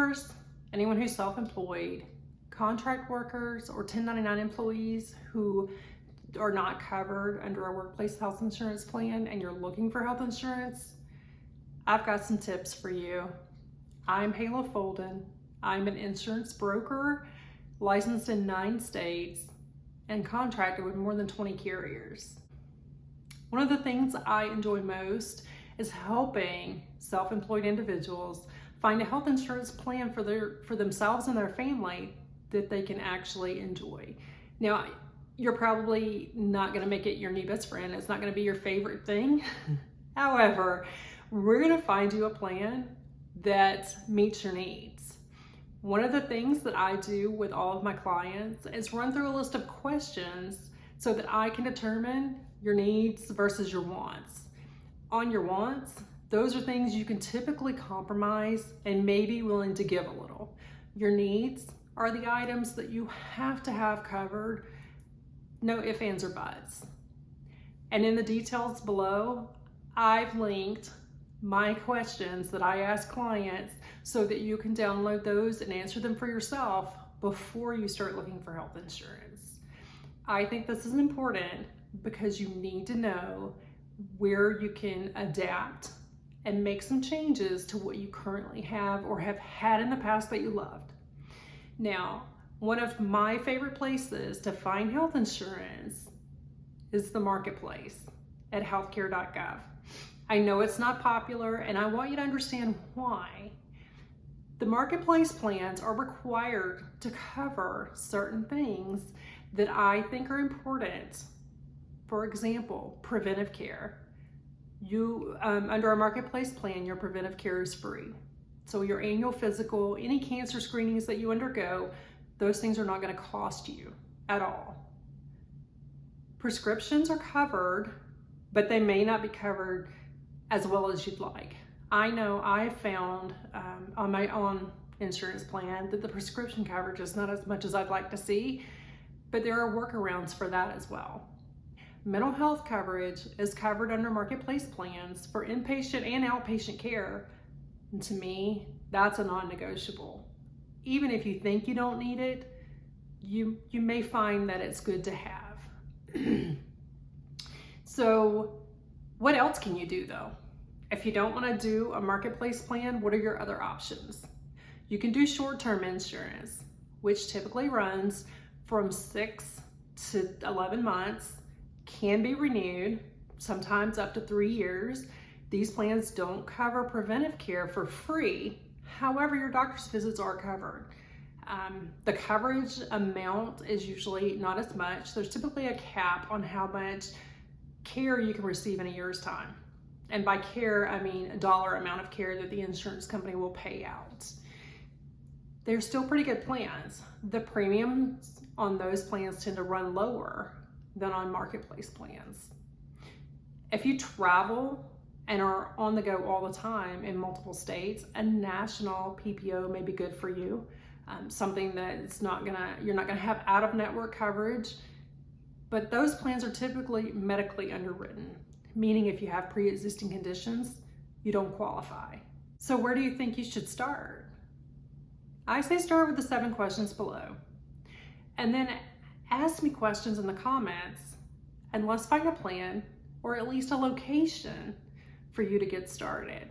entrepreneurs, anyone who's self-employed, contract workers, or 1099 employees who are not covered under a workplace health insurance plan and you're looking for health insurance, I've got some tips for you. I'm Hala Folden. I'm an insurance broker, licensed in 9 states, and contracted with more than 20 carriers. One of the things I enjoy most is helping self-employed individuals find a health insurance plan for themselves and their family that they can actually enjoy. Now, you're probably not going to make it your new best friend. It's not going to be your favorite thing. However, we're going to find you a plan that meets your needs. One of the things that I do with all of my clients is run through a list of questions so that I can determine your needs versus your wants. On your wants, those are things you can typically compromise and may be willing to give a little. Your needs are the items that you have to have covered, no ifs, ands, or buts. And in the details below, I've linked my questions that I ask clients so that you can download those and answer them for yourself before you start looking for health insurance. I think this is important because you need to know where you can adapt and make some changes to what you currently have or have had in the past that you loved. Now, one of my favorite places to find health insurance is the marketplace at healthcare.gov. I know it's not popular, and I want you to understand why. The marketplace plans are required to cover certain things that I think are important. For example, preventive care. Under a marketplace plan, your preventive care is free. So your annual physical, any cancer screenings that you undergo, those things are not going to cost you at all. Prescriptions are covered, but they may not be covered as well as you'd like. I know I found on my own insurance plan that the prescription coverage is not as much as I'd like to see, but there are workarounds for that as well. Mental health coverage is covered under marketplace plans for inpatient and outpatient care. And to me, that's a non-negotiable. Even if you think you don't need it, you may find that it's good to have. So what else can you do though? If you don't want to do a marketplace plan, what are your other options? You can do short-term insurance, which typically runs from 6 to 11 months, can be renewed, sometimes up to 3 years. These plans don't cover preventive care for free. However, your doctor's visits are covered. The coverage amount is usually not as much. There's typically a cap on how much care you can receive in a year's time. And by care, I mean a dollar amount of care that the insurance company will pay out. They're still pretty good plans. The premiums on those plans tend to run lower than on marketplace plans. If you travel and are on the go all the time in multiple states, a national PPO may be good for you. Something that's you're not gonna have out-of-network coverage, but those plans are typically medically underwritten, meaning if you have pre-existing conditions, you don't qualify. So where do you think you should start? I say start with the 7 questions below, and then ask me questions in the comments, and let's find a plan or at least a location for you to get started.